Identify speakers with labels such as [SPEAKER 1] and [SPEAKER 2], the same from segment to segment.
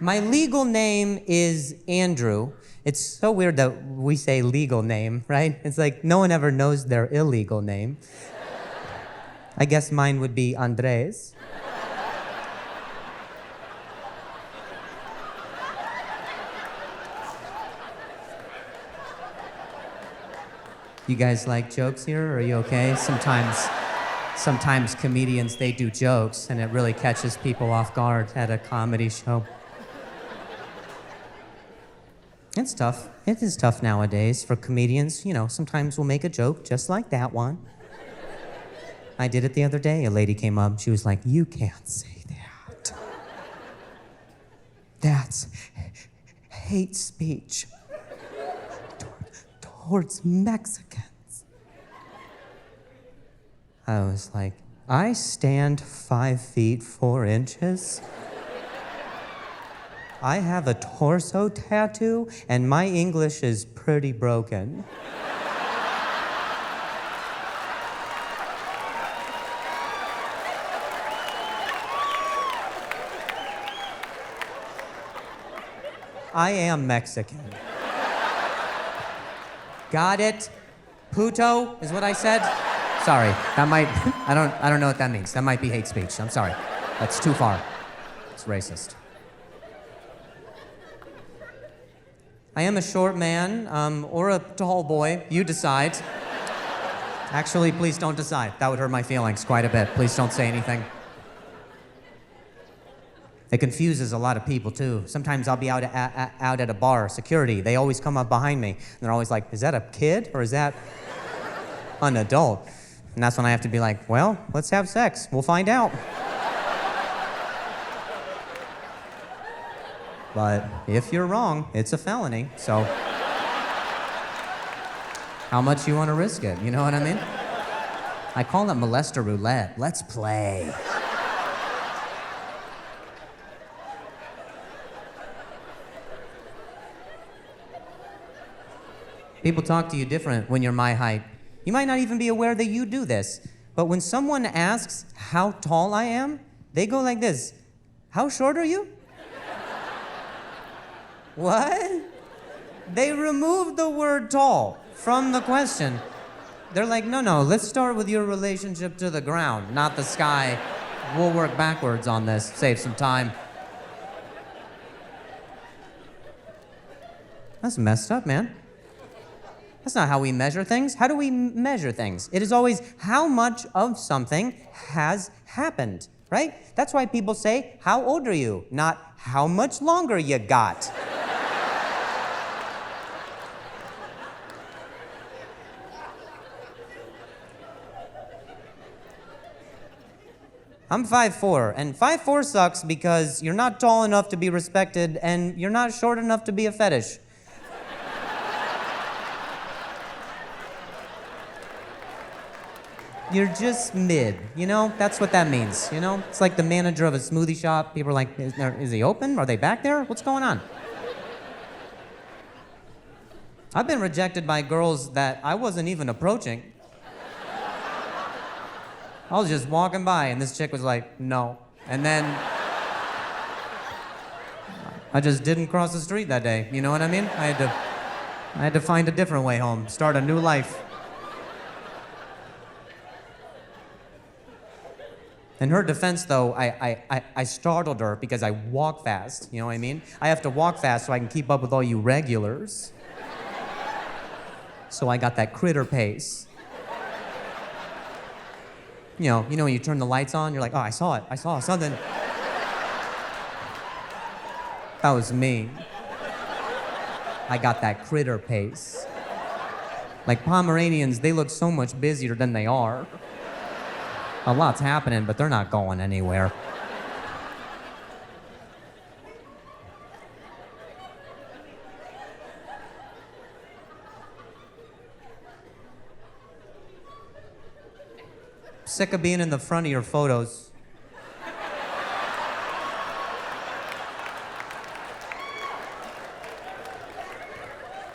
[SPEAKER 1] My legal name is Andrew. It's so weird that we say legal name, right? It's like no one ever knows their illegal name. I guess mine would be Andres. You guys like jokes here? Are you okay? Sometimes comedians, they do jokes, and it really catches people off guard at a comedy show. It's tough. It is tough nowadays for comedians. You know, sometimes we'll make a joke just like that one. I did it the other day. A lady came up. She was like, "You can't say that. That's hate speech towards Mexicans." I was like, I stand 5 feet 4 inches. I have a torso tattoo, and my English is pretty broken. I am Mexican. Got it? Puto is what I said? Sorry, that might, I don't know what that means. That might be hate speech. I'm sorry. That's too far. It's racist. I am a short man, or a tall boy. You decide. Actually, please don't decide. That would hurt my feelings quite a bit. Please don't say anything. It confuses a lot of people, too. Sometimes I'll be out at a bar, security. They always come up behind me, and they're always like, "Is that a kid, or is that an adult?" And that's when I have to be like, "Well, let's have sex. We'll find out." But if you're wrong, it's a felony, so how much you want to risk it, you know what I mean? I call it molester roulette. Let's play. People talk to you different when you're my height. You might not even be aware that you do this, but when someone asks how tall I am, they go like this: "How short are you?" What? They removed the word tall from the question. They're like, no, let's start with your relationship to the ground, not the sky. We'll work backwards on this, save some time. That's messed up, man. That's not how we measure things. How do we measure things? It is always how much of something has happened, right? That's why people say, "How old are you?" Not how much longer you got. I'm 5'4", and 5'4" sucks because you're not tall enough to be respected, and you're not short enough to be a fetish. You're just mid, you know? That's what that means, you know? It's like the manager of a smoothie shop. People are like, is he open? Are they back there? What's going on? I've been rejected by girls that I wasn't even approaching. I was just walking by, and this chick was like, "No." And then I just didn't cross the street that day, you know what I mean? I had to find a different way home, start a new life. In her defense, though, I startled her because I walk fast, you know what I mean? I have to walk fast so I can keep up with all you regulars. So I got that critter pace. You know when you turn the lights on, you're like, "Oh, I saw something." That was me. I got that critter pace. Like Pomeranians, they look so much busier than they are. A lot's happening, but they're not going anywhere. Sick of being in the front of your photos.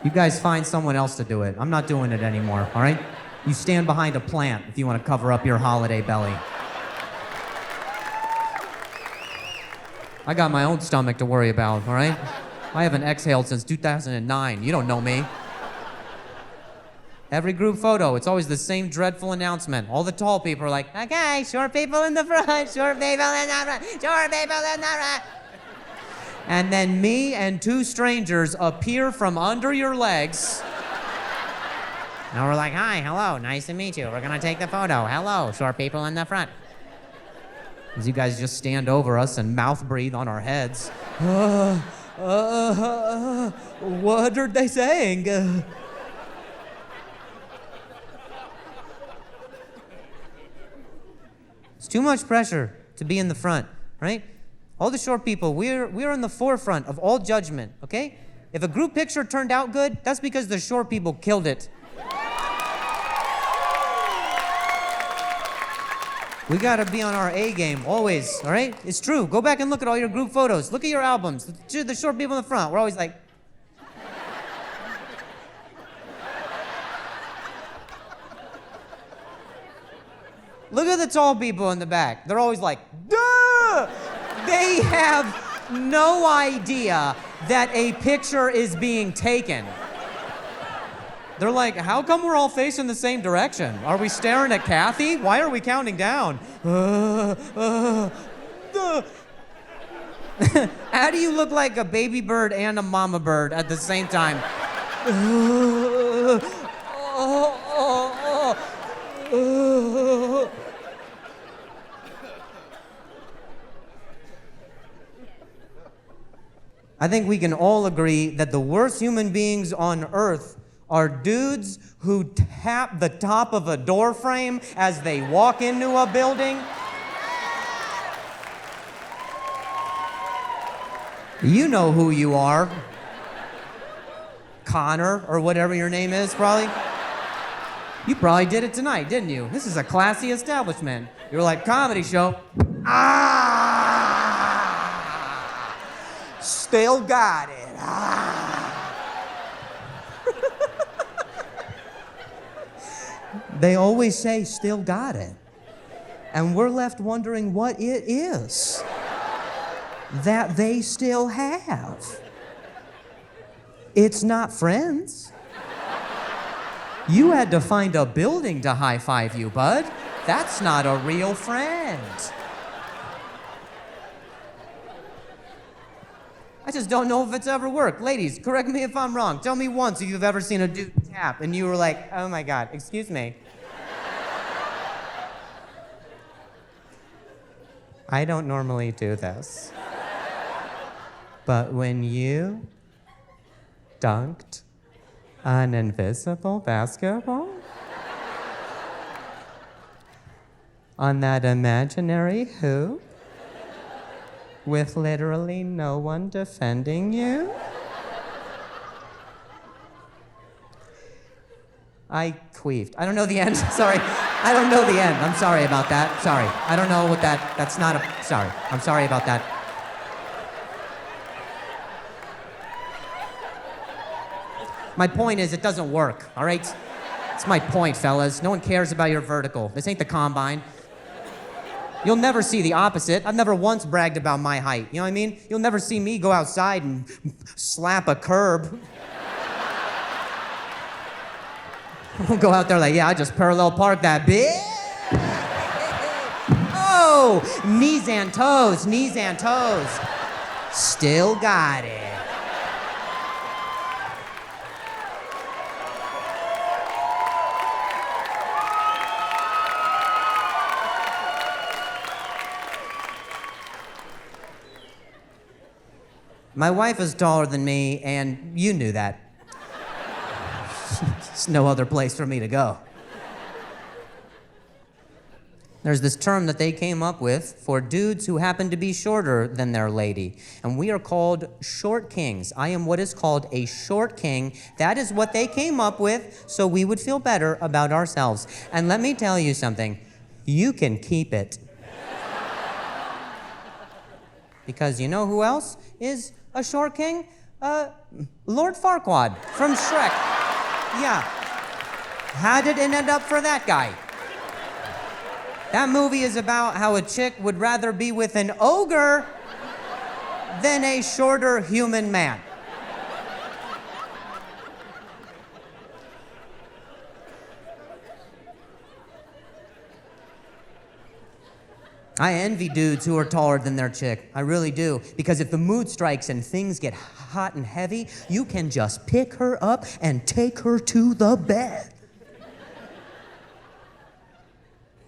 [SPEAKER 1] You guys find someone else to do it. I'm not doing it anymore, all right? You stand behind a plant if you want to cover up your holiday belly. I got my own stomach to worry about, all right? I haven't exhaled since 2009. You don't know me. Every group photo, it's always the same dreadful announcement. All the tall people are like, okay, short people in the front, short people in the front, short people in the front. And then me and two strangers appear from under your legs. And we're like, hi, hello, nice to meet you. We're gonna take the photo. Hello, short people in the front. As you guys just stand over us and mouth breathe on our heads. What are they saying? It's too much pressure to be in the front, right? All the short people, we're in the forefront of all judgment, okay? If a group picture turned out good, that's because the short people killed it. We gotta be on our A game, always, all right? It's true. Go back and look at all your group photos. Look at your albums. The short people in the front, we're always like... Look at the tall people in the back. They're always like, duh! They have no idea that a picture is being taken. They're like, how come we're all facing the same direction? Are we staring at Kathy? Why are we counting down? How do you look like a baby bird and a mama bird at the same time? I think we can all agree that the worst human beings on earth are dudes who tap the top of a door frame as they walk into a building. You know who you are. Connor, or whatever your name is, probably. You probably did it tonight, didn't you? This is a classy establishment. You're like, comedy show. Still got it. They always say, still got it. And we're left wondering what it is that they still have. It's not friends. You had to find a building to high-five you, bud. That's not a real friend. I just don't know if it's ever worked. Ladies, correct me if I'm wrong. Tell me once if you've ever seen a dude tap and you were like, oh my God, excuse me. I don't normally do this. But when you dunked an invisible basketball on that imaginary hoop with literally no one defending you, I queefed. I don't know the end. Sorry. I don't know the end. I'm sorry about that. Sorry. I don't know what that's not a... Sorry. I'm sorry about that. My point is, it doesn't work, all right? It's my point, fellas. No one cares about your vertical. This ain't the combine. You'll never see the opposite. I've never once bragged about my height. You know what I mean? You'll never see me go outside and slap a curb. We'll go out there like, yeah, I just parallel parked that bitch. Oh, knees and toes, knees and toes. Still got it. My wife is taller than me, and you knew that. There's no other place for me to go. There's this term that they came up with for dudes who happen to be shorter than their lady, and we are called short kings. I am what is called a short king. That is what they came up with, so we would feel better about ourselves. And let me tell you something, you can keep it. Because you know who else is a short king? Lord Farquaad from Shrek. Yeah. How did it end up for that guy? That movie is about how a chick would rather be with an ogre than a shorter human man. I envy dudes who are taller than their chick. I really do. Because if the mood strikes and things get hot and heavy, you can just pick her up and take her to the bed.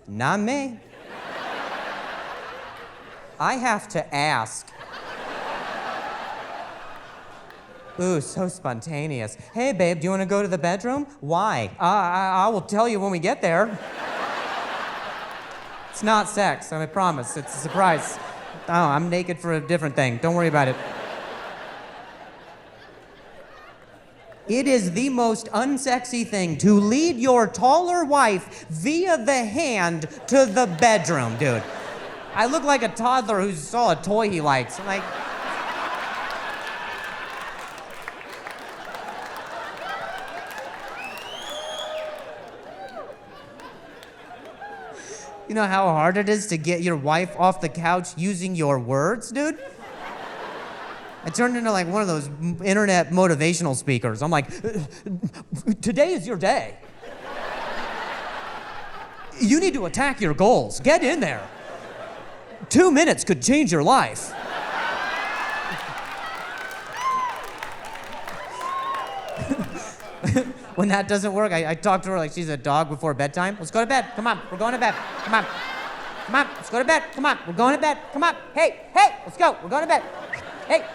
[SPEAKER 1] Not me. I have to ask. Ooh, so spontaneous. Hey, babe, do you want to go to the bedroom? Why? I will tell you when we get there. It's not sex, I promise. It's a surprise. Oh, I'm naked for a different thing. Don't worry about it. It is the most unsexy thing to lead your taller wife via the hand to the bedroom, dude. I look like a toddler who saw a toy he likes. I'm like... You know how hard it is to get your wife off the couch using your words, dude? I turned into like one of those internet motivational speakers. I'm like, today is your day. You need to attack your goals. Get in there. 2 minutes could change your life. When that doesn't work, I talk to her like she's a dog before bedtime. Let's go to bed. Come on, we're going to bed. Come on. Come on, let's go to bed. Come on, we're going to bed. Come on. Hey, let's go. We're going to bed. Hey,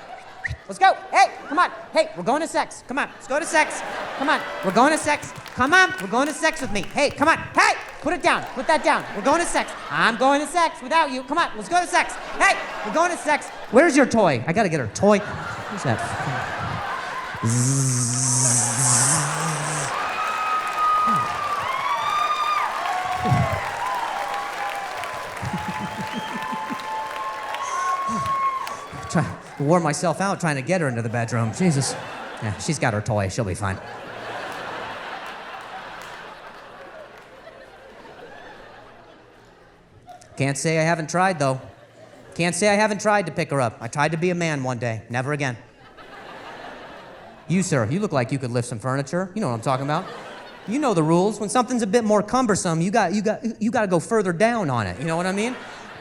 [SPEAKER 1] let's go. Hey, come on. Hey, we're going to sex. Come on, let's go to sex. Come on, we're going to sex. Come on, we're going to sex with me. Hey, come on. Hey, put it down. Put that down. We're going to sex. I'm going to sex without you. Come on, let's go to sex. Hey, we're going to sex. Where's your toy? I gotta get her a toy. Where's that? Wore myself out trying to get her into the bedroom. Jesus. Yeah, she's got her toy. She'll be fine. Can't say I haven't tried, though. Can't say I haven't tried to pick her up. I tried to be a man one day. Never again. You, sir, you look like you could lift some furniture. You know what I'm talking about. You know the rules. When something's a bit more cumbersome, you got to go further down on it. You know what I mean?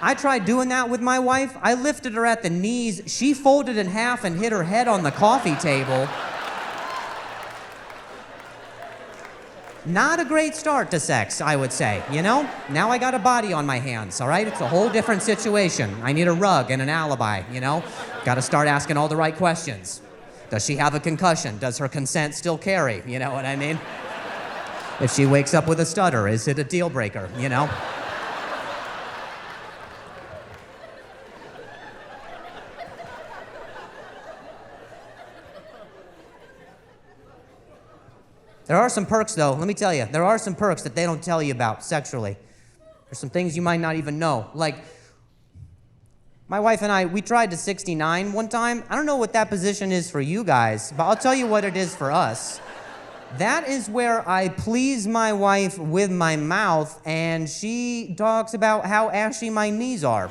[SPEAKER 1] I tried doing that with my wife. I lifted her at the knees. She folded in half and hit her head on the coffee table. Not a great start to sex, I would say, you know? Now I got a body on my hands, all right? It's a whole different situation. I need a rug and an alibi, you know? Got to start asking all the right questions. Does she have a concussion? Does her consent still carry? You know what I mean? If she wakes up with a stutter, is it a deal breaker, you know? There are some perks, though. Let me tell you. There are some perks that they don't tell you about sexually. There's some things you might not even know. Like, my wife and I, we tried to 69 one time. I don't know what that position is for you guys, but I'll tell you what it is for us. That is where I please my wife with my mouth, and she talks about how ashy my knees are.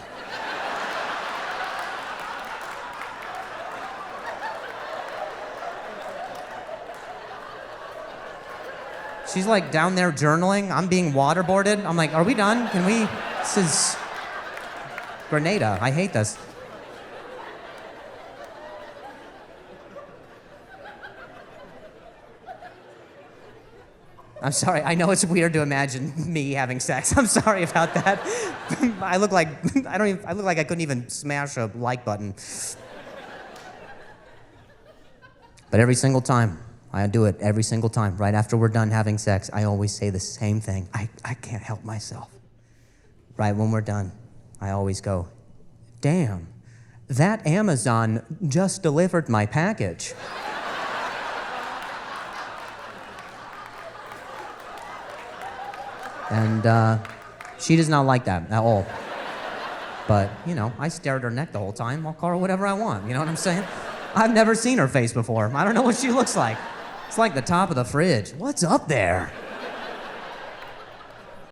[SPEAKER 1] She's like down there journaling. I'm being waterboarded. I'm like, are we done? Can we? This is Grenada. I hate this. I'm sorry. I know it's weird to imagine me having sex. I'm sorry about that. I look like I couldn't even smash a like button. But every single time, I do it every single time. Right after we're done having sex, I always say the same thing. I can't help myself. Right when we're done, I always go, damn, that Amazon just delivered my package. And she does not like that at all. But, you know, I stare at her neck the whole time. I'll call her whatever I want. You know what I'm saying? I've never seen her face before. I don't know what she looks like. It's like the top of the fridge. What's up there?